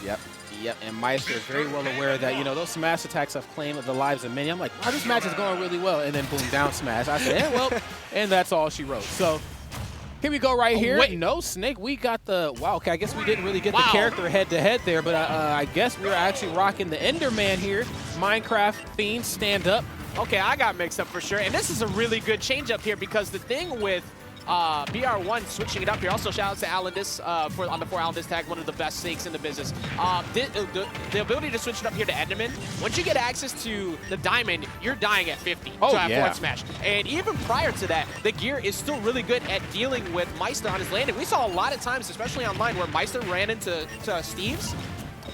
Yep, and Maister is very well aware that, you know, those smash attacks have claimed the lives of many. I'm like, wow, this match is going really well. And then boom, down smash. I said, yeah, well, and that's all she wrote. So here we go right here. Wait. No Snake. We got the, wow, okay, I guess we didn't really get the character head-to-head there, but I guess we're actually rocking the Enderman here. Minecraft Fiend, stand up. Okay, I got mixed up for sure. And this is a really good change up here because the thing with Br1 switching it up here. Also, shout out to Alandis on the 4 Alandis tag, one of the best snakes in the business. The ability to switch it up here to Enderman, once you get access to the diamond, you're dying at 50 to have forward smash. And even prior to that, the gear is still really good at dealing with Maister on his landing. We saw a lot of times, especially online, where Maister ran into Steve's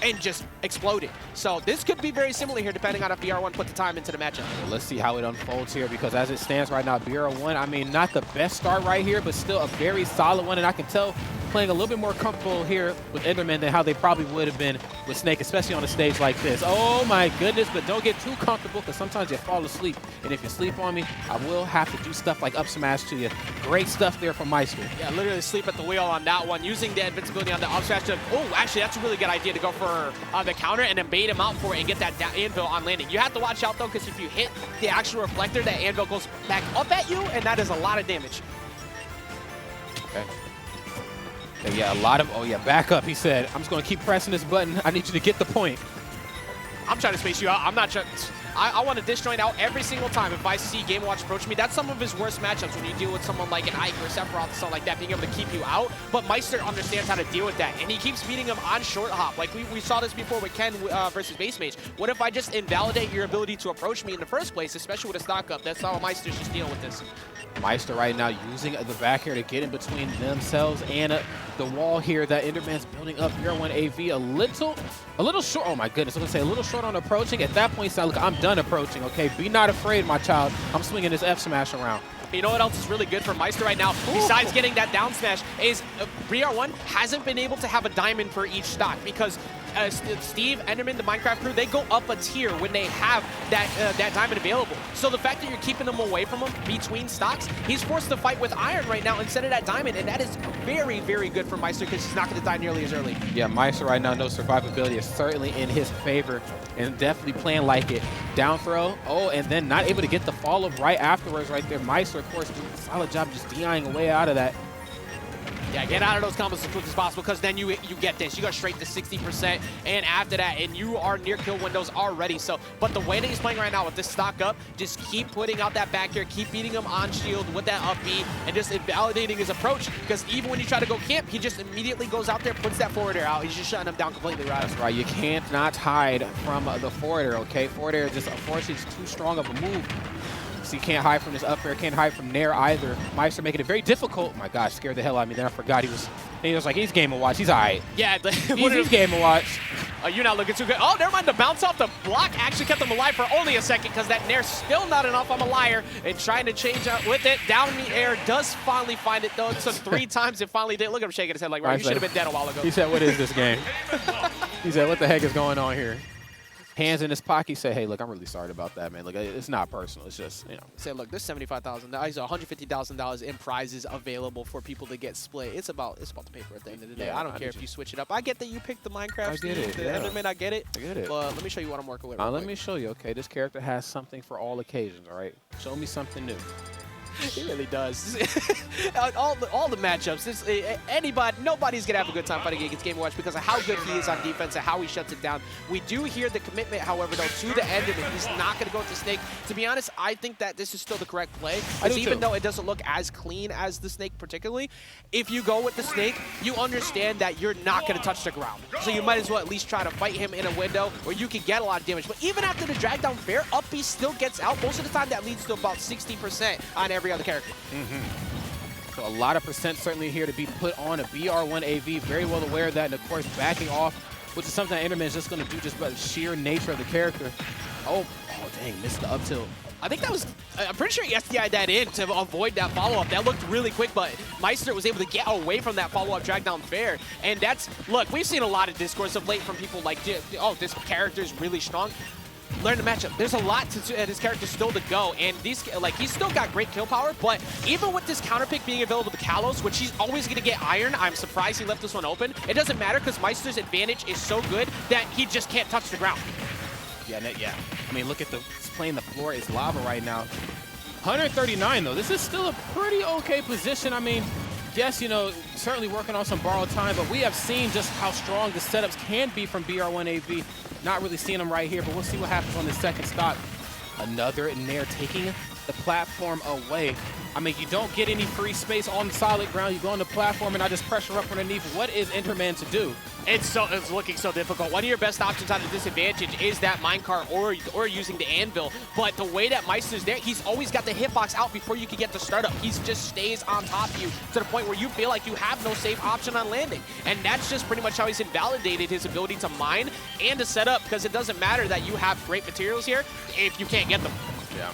and just exploded. So this could be very similar here, depending on if Br1 put the time into the matchup. Well, let's see how it unfolds here, because as it stands right now, Br1, I mean, not the best start right here, but still a very solid one, and I can tell playing a little bit more comfortable here with Enderman than how they probably would have been with Snake, especially on a stage like this. Oh my goodness, but don't get too comfortable, because sometimes you fall asleep, and if you sleep on me, I will have to do stuff like up smash to you. Great stuff there from Maister. Yeah, literally sleep at the wheel on that one, using the invincibility on the up smash to, oh, actually, that's a really good idea to go for the counter and then bait him out for it and get that anvil on landing. You have to watch out, though, because if you hit the actual reflector, that anvil goes back up at you, and that is a lot of damage. Okay. Yeah, a lot of, oh yeah, back up, he said. I'm just going to keep pressing this button. I need you to get the point. I'm trying to space you out. I'm not trying. I want to disjoint out every single time if I see Game & Watch approach me. That's some of his worst matchups when you deal with someone like an Ike or Sephiroth or something like that, being able to keep you out. But Maister understands how to deal with that, and he keeps beating him on short hop. Like we saw this before with Ken versus Base Mage. What if I just invalidate your ability to approach me in the first place, especially with a stock up? That's how Maister's just dealing with this. Maister right now using the back here to get in between themselves and the wall here that Enderman's building up. Br1 AV a little short. Oh my goodness, I was gonna say a little short on approaching. At that point, look, I'm done approaching, okay? Be not afraid, my child. I'm swinging this F smash around. You know what else is really good for Maister right now, besides getting that down smash, is Br1 hasn't been able to have a diamond for each stock, because Steve, Enderman, the Minecraft crew, they go up a tier when they have that diamond available. So the fact that you're keeping them away from him between stocks, he's forced to fight with iron right now instead of that diamond, and that is very, very good for Maister because he's not going to die nearly as early. Yeah, Maister right now, no survivability is certainly in his favor, and definitely playing like it. Down throw, oh, and then not able to get the follow-up right afterwards right there. Maister, of course, doing a solid job just DIing away out of that. Yeah, get out of those combos as quick as possible, because then you get this. You go straight to 60%, and after that, and you are near kill windows already. So, but the way that he's playing right now with this stock up, just keep putting out that back air, keep beating him on shield with that up B, and just invalidating his approach, because even when you try to go camp, he just immediately goes out there, puts that forward air out. He's just shutting him down completely, right? That's right. You can't not hide from the forward air, okay? Forward air just, unfortunately, is too strong of a move. So you can't hide from this up air, can't hide from Nair either. Maister making it very difficult. Oh my gosh, scared the hell out of me. Then I forgot he was like, he's Game & Watch. He's all right. Yeah, he's Game & Watch. You're not looking too good. Oh, never mind. The bounce off the block actually kept him alive for only a second, because that Nair's still not enough. I'm a liar. And trying to change out with it. Down in the air. Does finally find it, though. It took 3 times it finally did. Look at him shaking his head like, right, you should have been dead a while ago. He said, what is this game? He said, what the heck is going on here? Hands in his pocket, he said, hey, look, I'm really sorry about that, man. Look, it's not personal. It's just, you know. Say, look, there's $75,000, $150,000 in prizes available for people to get split. It's about the paper at the end of the day. Yeah, I don't care if you switch it up. I get that you picked the Minecraft. I get it. The Enderman, I get it. I get it. But let me show you what I'm working with. Let me show you, okay? This character has something for all occasions, all right? Show me something new. He really does. all the matchups. Nobody's gonna have a good time fighting against Game & Watch because of how good he is on defense and how he shuts it down. We do hear the commitment, however, though, to the Enderman. He's not gonna go with the Snake. To be honest, I think that this is still the correct play. Because even though it doesn't look as clean as the Snake particularly, if you go with the Snake, you understand that you're not gonna touch the ground. So you might as well at least try to fight him in a window where you can get a lot of damage. But even after the drag down fair, up B still gets out. Most of the time, that leads to about 60% on every other character. So a lot of percent certainly here to be put on a Br1 AV, very well aware of that, and of course backing off, which is something that Enderman is just going to do just by the sheer nature of the character. Oh dang, missed the up tilt. I think that was, I'm pretty sure he SDI'd that in to avoid that follow-up. That looked really quick, but Maister was able to get away from that follow-up drag down fair. And that's, look, we've seen a lot of discourse of late from people like, oh, this character is really strong. learn the matchup. There's a lot to his character still to go, and these he's still got great kill power, but even with this counter pick being available to Kalos, which he's always going to get iron, I'm surprised he left this one open. It doesn't matter because Maister's advantage is so good that he just can't touch the ground. Yeah. I mean, look at playing the floor is lava right now. 139 though. This is still a pretty okay position. I mean, yes, you know, certainly working on some borrowed time, but we have seen just how strong the setups can be from Br1 AV. Not really seeing them right here, but we'll see what happens on the second stock. Another Nair taking the platform away. I mean, you don't get any free space on solid ground. You go on the platform and I just pressure up underneath. What is Enderman to do? It's looking so difficult. One of your best options out of disadvantage is that minecart or using the anvil. But the way that Maister's there, he's always got the hitbox out before you can get the startup. He just stays on top of you to the point where you feel like you have no safe option on landing. And that's just pretty much how he's invalidated his ability to mine and to set up, because it doesn't matter that you have great materials here if you can't get them. Yeah.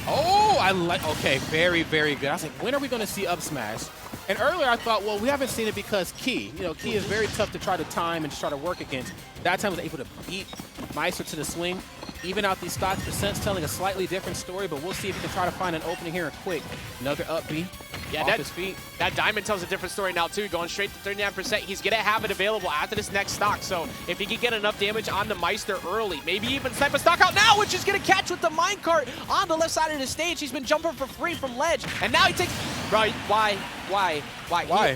Oh, okay, very, very good. I was like, when are we going to see up smash? And earlier I thought, well, we haven't seen it because Key. You know, Key is very tough to try to time and to try to work against. That time was able to beat Maister to the swing, even out these stocks. Percent's telling a slightly different story, but we'll see if we can try to find an opening here quick. Another up B. Yeah, off his feet. That diamond tells a different story now too, going straight to 39%. He's gonna have it available after this next stock. So if he can get enough damage on the Maister early, maybe even snipe a stock out now, which is gonna catch with the minecart on the left side of the stage. He's been jumping for free from ledge, and now he takes. Right? Why?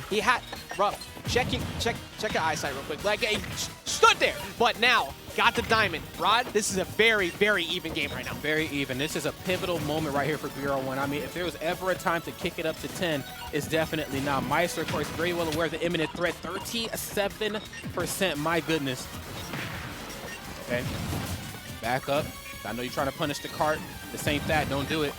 He had. Bro, check your eyesight real quick. Like he stood there, but now got the diamond. Rod, this is a very, very even game right now. Very even. This is a pivotal moment right here for Br1. I mean, if there was ever a time to kick it up to 10, it's definitely now. Maister, of course, very well aware of the imminent threat. 37%, my goodness. Okay, back up. I know you're trying to punish the cart. This ain't that, don't do it.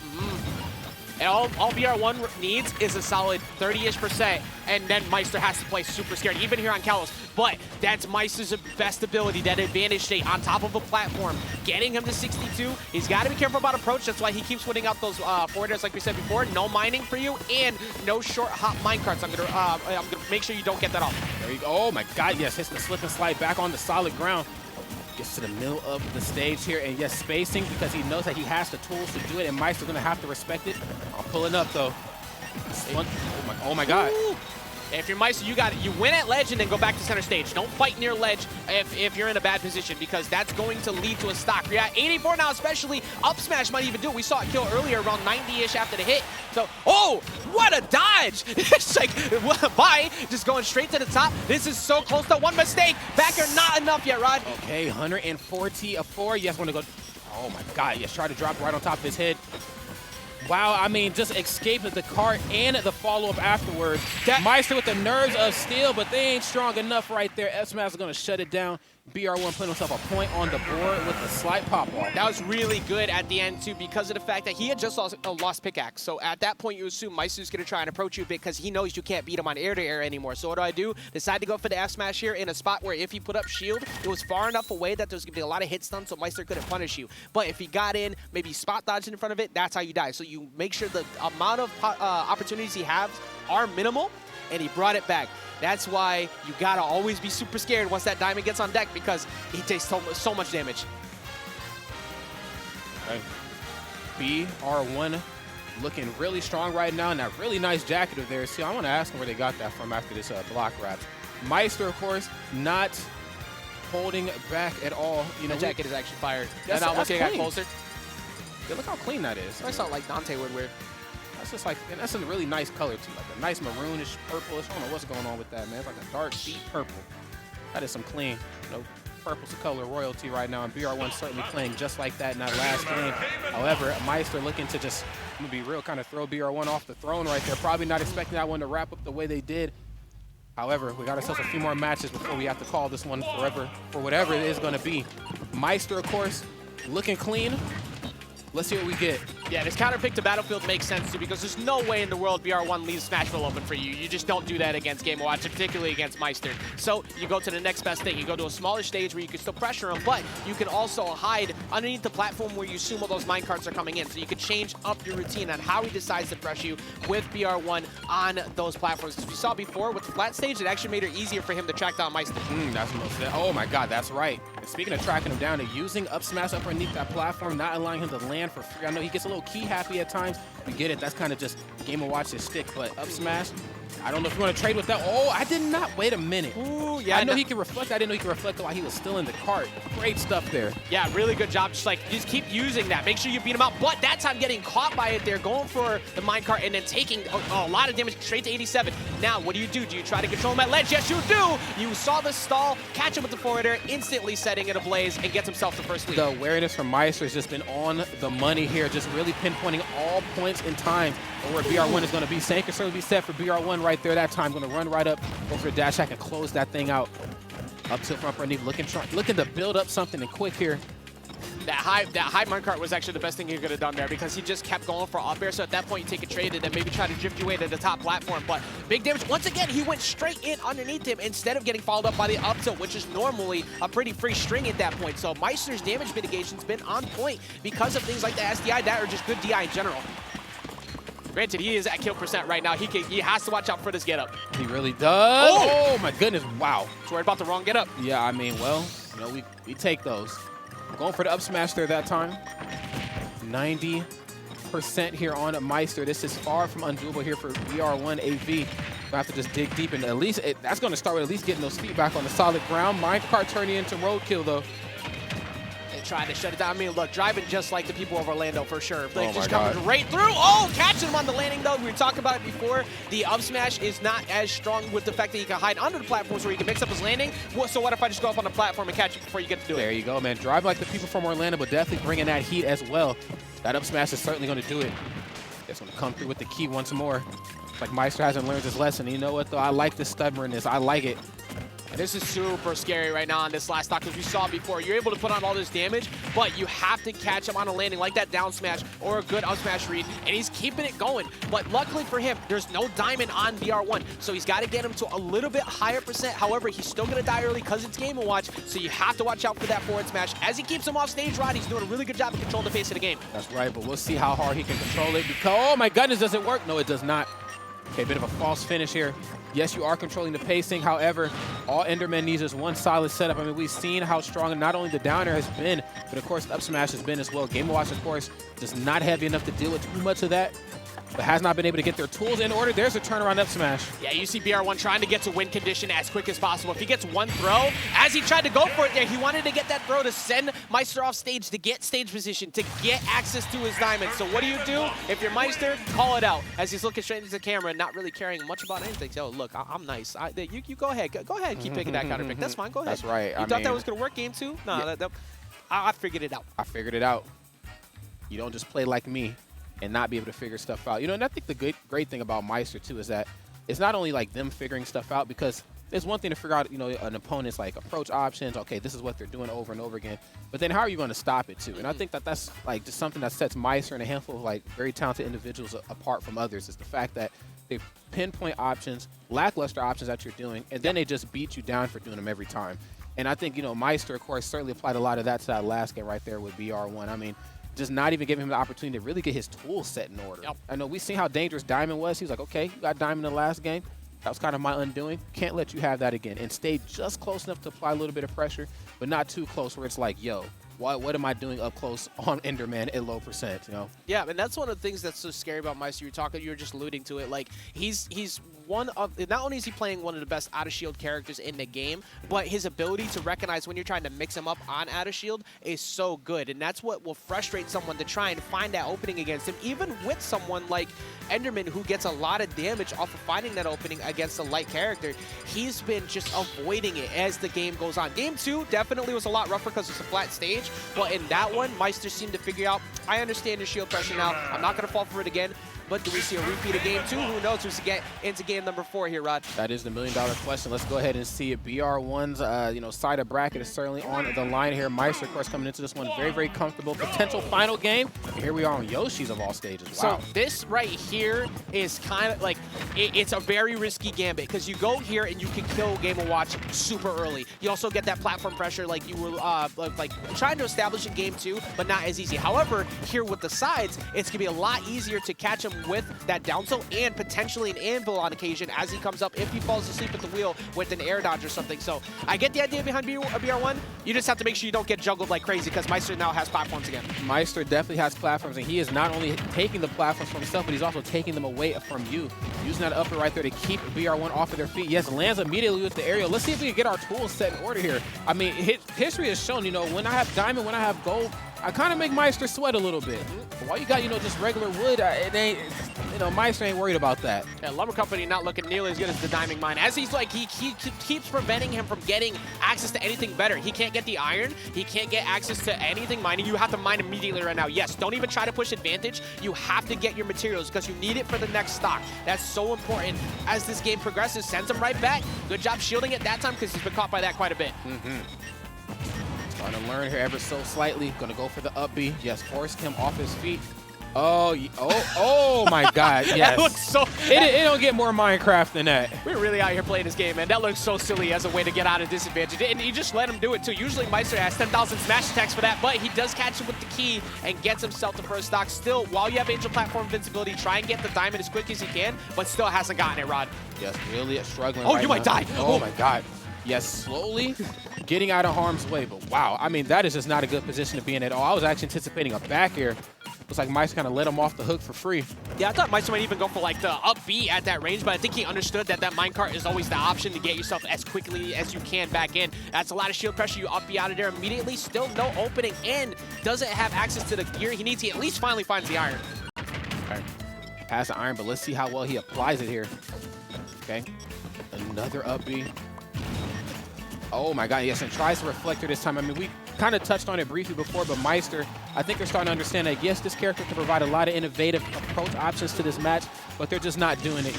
And all Br1 needs is a solid 30-ish%, and then Maister has to play super scared, even here on Kalos. But that's Maister's best ability, that advantage state on top of a platform, getting him to 62. He's got to be careful about approach. That's why he keeps putting out those forwarders, like we said before. No mining for you, and no short hop minecarts. I'm gonna make sure you don't get that off. There you go. Oh my God, yes, hits the slip and slide back on the solid ground. Gets to the middle of the stage here, and yes, spacing, because he knows that he has the tools to do it, and Maister's gonna have to respect it. I'm pulling up though. Oh my God. Ooh. If you're Maister, you got it. You win at ledge and then go back to center stage. Don't fight near ledge if you're in a bad position, because that's going to lead to a stock. You're at 84 now, especially up smash might even do it. We saw it kill earlier around 90-ish after the hit. So, oh, what a dodge. It's like, bye, just going straight to the top. This is so close to one mistake. Back here, not enough yet, Rod. Okay, 144. Yes, want to go. Oh my God, yes, try to drop right on top of his head. Wow, I mean, just escaping the cart and the follow-up afterwards. Maister with the nerves of steel, but they ain't strong enough right there. S-Mass is going to shut it down. Br1 putting himself a point on the board with a slight pop-off. That was really good at the end, too, because of the fact that he had just lost pickaxe. So at that point, you assume Maister's going to try and approach you because he knows you can't beat him on air-to-air anymore. So what do? Decide to go for the F-Smash here in a spot where if he put up shield, it was far enough away that there's going to be a lot of hit stun, so Maister couldn't punish you. But if he got in, maybe spot dodged in front of it, that's how you die. So you make sure the amount of opportunities he has are minimal, and he brought it back. That's why you gotta always be super scared once that diamond gets on deck, because he takes so much damage. Okay. Br1 looking really strong right now, and that really nice jacket of theirs. See, I want to ask them where they got that from after this block wrap. Maister, of course, not holding back at all. You know, that jacket is actually fired. That's, and once that's he got closer. Yeah, look how clean that is. I saw like Dante would wear. That's just like, and that's a really nice color too, like a nice maroonish, purplish. I don't know what's going on with that, man. It's like a dark, deep purple. That is some clean, you know, purple's the color of royalty right now, and Br1 certainly playing just like that in that last game. However, Maister looking to just, I'm gonna be real, kind of throw Br1 off the throne right there. Probably not expecting that one to wrap up the way they did. However, we got ourselves a few more matches before we have to call this one forever for whatever it is going to be. Maister, of course, looking clean. Let's see what we get. Yeah, this counter pick to Battlefield makes sense too, because there's no way in the world Br1 leaves Smashville open for you. You just don't do that against Game & Watch, particularly against Maister. So you go to the next best thing. You go to a smaller stage where you can still pressure him, but you can also hide underneath the platform where you assume all those minecarts are coming in. So you can change up your routine on how he decides to pressure you with Br1 on those platforms. As we saw before with the flat stage, it actually made it easier for him to track down Maister. That's most. Oh my God, that's right. And speaking of tracking him down, using up smash up underneath that platform, not allowing him to land for free. I know he gets a little key happy at times. We get it. That's kind of just Game & Watch's stick. But up smash, I don't know if you want to trade with that. Oh, I did not. Wait a minute. Ooh, yeah. I know he can reflect. I didn't know he could reflect while he was still in the cart. Great stuff there. Yeah, really good job. Just keep using that. Make sure you beat him out. But that time getting caught by it there, going for the minecart and then taking a lot of damage straight to 87. Now, what do? Do you try to control him at ledge? Yes, you do. You saw the stall, catch him with the forward air, instantly setting it ablaze and gets himself the first lead. The awareness from Maister has just been on the money here, just really pinpointing all points in time where Br1 is going to be. Same can certainly be set for Br1 right there that time. Going to run right up over the dash hack and close that thing out. Up to the front underneath, looking to build up something and quick here. That high minecart was actually the best thing he could have done there, because he just kept going for up air. So at that point, you take a trade and then maybe try to drift your way to the top platform. But big damage. Once again, he went straight in underneath him instead of getting followed up by the up tilt, which is normally a pretty free string at that point. So Meister's damage mitigation's been on point because of things like the SDI that are just good DI in general. Granted, he is at kill percent right now. He has to watch out for this get up. He really does. Oh my goodness! Wow. He's worried about the wrong get up. Yeah, I mean, well, you know, we take those. Going for the up smash there that time. 90% here on Maister. This is far from undoable here for Br1 AV. We'll have to just dig deep, and at least that's going to start with at least getting those feet back on the solid ground. Minecart turning into roadkill though. Trying to shut it down. I mean, look, driving just like the people of Orlando for sure. Like, just God. coming right through. Oh, catching him on the landing though. We were talking about it before. The up smash is not as strong with the fact that he can hide under the platforms where he can mix up his landing. So what if I just go up on the platform and catch him before you get to do it? There you go, man. Drive like the people from Orlando, but definitely bringing that heat as well. That up smash is certainly going to do it. It's going to come through with the key once more. Like Maister hasn't learned his lesson. And you know what though? I like this stubbornness. I like it. And this is super scary right now on this last stock, because we saw before, you're able to put on all this damage, but you have to catch him on a landing like that down smash or a good up smash read, and he's keeping it going. But luckily for him, there's no diamond on Br1, so he's got to get him to a little bit higher percent. However, he's still going to die early because it's Game & Watch, so you have to watch out for that forward smash. As he keeps him off stage, Rod, he's doing a really good job of controlling the pace of the game. That's right, but we'll see how hard he can control it, because, oh my goodness, does it work? No, it does not. Okay, bit of a false finish here. Yes, you are controlling the pacing. However, all Enderman needs is one solid setup. I mean, we've seen how strong not only the down air has been, but of course, the up smash has been as well. Game & Watch, of course, just not heavy enough to deal with too much of that, but has not been able to get their tools in order. There's a turnaround up smash. Yeah, you see Br1 trying to get to win condition as quick as possible. If he gets one throw, as he tried to go for it there, he wanted to get that throw to send Maister off stage, to get stage position, to get access to his diamond. So what do? If you're Maister, call it out, as he's looking straight into the camera and not really caring much about anything. So look, I'm nice. You go ahead. Go ahead and keep picking that counter pick. That's fine. Go ahead. That's right. You thought that was going to work game two? No, yeah. I figured it out. I figured it out. You don't just play like me and not be able to figure stuff out. You know, and I think the great thing about Maister, too, is that it's not only like them figuring stuff out, because it's one thing to figure out, you know, an opponent's like approach options. Okay, this is what they're doing over and over again. But then how are you going to stop it, too? And I think that that's like just something that sets Maister and a handful of like very talented individuals apart from others, is the fact that they pinpoint options, lackluster options that you're doing, and then they just beat you down for doing them every time. And I think, you know, Maister, of course, certainly applied a lot of that to that last game right there with Br1. I mean, just not even giving him the opportunity to really get his tools set in order. Yep. I know we've seen how dangerous Diamond was. He was like, okay, you got Diamond in the last game. That was kind of my undoing. Can't let you have that again. And stay just close enough to apply a little bit of pressure, but not too cllose where it's like, yo, what am I doing up close on Enderman at low percent, you know? Yeah, and that's one of the things that's so scary about Maister. You were just alluding to it. Like, he's one of, not only is he playing one of the best out of shield characters in the game, but his ability to recognize when you're trying to mix him up on out of shield is so good. And that's what will frustrate someone to try and find that opening against him, even with someone like Enderman, who gets a lot of damage off of finding that opening against a light character. He's been just avoiding it as the game goes on. Game 2 definitely was a lot rougher because it's a flat stage, but in that one, Maister seemed to figure out, I understand your shield pressure now. I'm not going to fall for it again. but do we see a repeat of game 2? Who knows? We get into game number 4 here, Rod. That is the million-dollar question. Let's go ahead and see it. Br1's side of bracket is certainly on the line here. Maister, of course, coming into this one very, very comfortable. Potential final game. And here we are on Yoshi's of all stages. Wow. So this right here is kind of like, it's a very risky gambit because you go here and you can kill Game & Watch super early. You also get that platform pressure like you were like trying to establish in game 2, but not as easy. However, here with the sides, it's gonna be a lot easier to catch him with that down tilt and potentially an anvil on occasion as he comes up if he falls asleep at the wheel with an air dodge or something. So I get the idea behind Br1. You just have to make sure you don't get juggled like crazy because Maister now has platforms again. Maister definitely has platforms, and he is not only taking the platforms from himself, but he's also taking them away from you. Using that upper right there to keep Br1 off of their feet. Yes, lands immediately with the aerial. Let's see if we can get our tools set in order here. I mean, history has shown, when I have diamond, when I have gold, I kind of make Maister sweat a little bit. But while you got, just regular wood, it ain't, Maister ain't worried about that. Yeah, Lumber Company not looking nearly as good as the Diamond Mine. As he's like, he keeps preventing him from getting access to anything better. He can't get the iron. He can't get access to anything mining. You have to mine immediately right now. Yes, don't even try to push advantage. You have to get your materials because you need it for the next stock. That's so important. As this game progresses, sends him right back. Good job shielding it that time because he's been caught by that quite a bit. Starting to learn here ever so slightly. Gonna go for the up B. Yes, forced him off his feet. Oh my God, yes. That looks so... It don't get more Minecraft than that. We're really out here playing this game, man. That looks so silly as a way to get out of disadvantage. And you just let him do it, too. Usually Maister has 10,000 smash attacks for that, but he does catch him with the key and gets himself the first stock. Still, while you have Angel Platform invincibility, try and get the diamond as quick as you can, but still hasn't gotten it, Rod. Yes, really struggling Oh, right you might now. die. Oh, my God. Yes, slowly getting out of harm's way, but wow. I mean, that is just not a good position to be in at all. I was actually anticipating a back air. Looks like Maister kind of let him off the hook for free. Yeah, I thought Maister might even go for like the up B at that range, but I think he understood that that minecart is always the option to get yourself as quickly as you can back in. That's a lot of shield pressure. You up B out of there immediately. Still no opening and doesn't have access to the gear he needs. He at least finally finds the iron. Okay. Pass the iron, but let's see how well he applies it here. Okay. Another up B. Oh my God, yes, and tries to reflector this time. I mean, we kind of touched on it briefly before, but Maister, I think they're starting to understand that, yes, this character can provide a lot of innovative approach options to this match, but they're just not doing it,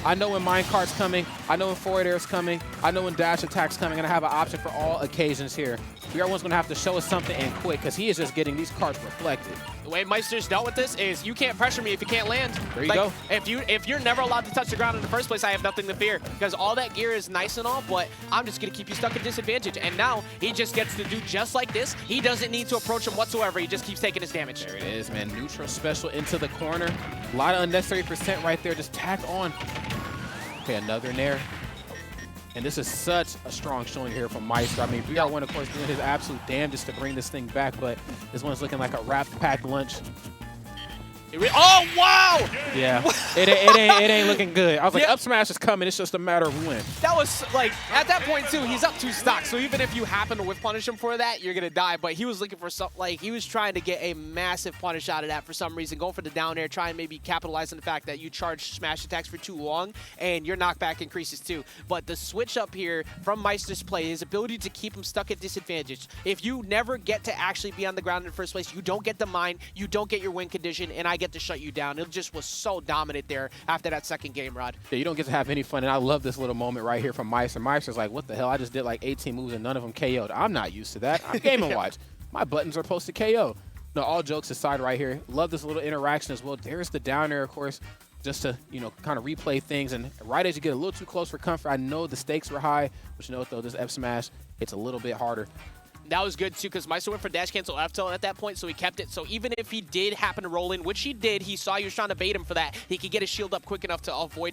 I know when minecart's coming, I know when forward air's coming, I know when dash attack's coming, and I have an option for all occasions here. Br1's going to have to show us something and quick, because he is just getting these cards reflected. The way Maister's dealt with this is you can't pressure me if you can't land. There you go. If you're never allowed to touch the ground in the first place, I have nothing to fear because all that gear is nice and all, but I'm just going to keep you stuck at disadvantage. And now he just gets to do just like this. He doesn't need to approach him whatsoever. He just keeps taking his damage. There it is, man. Neutral special into the corner. A lot of unnecessary percent right there. Just tack on. Okay, another nair. And this is such a strong showing here from Maister. I mean, Br1, of course, doing his absolute damnedest to bring this thing back, but this one's looking like a wrapped packed lunch. Oh, wow! Yeah, it ain't looking good. I was like, up smash is coming. It's just a matter of when. That was, like, at that point, too, he's up 2 stocks. So even if you happen to whiff punish him for that, you're going to die. But he was looking for something, like, he was trying to get a massive punish out of that for some reason. Going for the down air, try and maybe capitalize on the fact that you charge smash attacks for too long, and your knockback increases, too. But the switch up here from Maister's play, his ability to keep him stuck at disadvantage. If you never get to actually be on the ground in the first place, you don't get the mine, you don't get your win condition, and I get to shut you down. It just was so dominant there after that second game, Rod. Yeah, you don't get to have any fun, and I love this little moment right here from Maister. Maister's like, what the hell? I just did like 18 moves and none of them KO'd. I'm not used to that. I'm Game & Watch. My buttons are supposed to KO. No, all jokes aside right here. Love this little interaction as well. There's the down air, of course, just to, kind of replay things. And right as you get a little too close for comfort, I know the stakes were high, but you know what, though, this F smash, it's a little bit harder. That was good, too, because Maister went for dash cancel F tilt at that point, so he kept it. So even if he did happen to roll in, which he did, he saw you was trying to bait him for that. He could get his shield up quick enough to avoid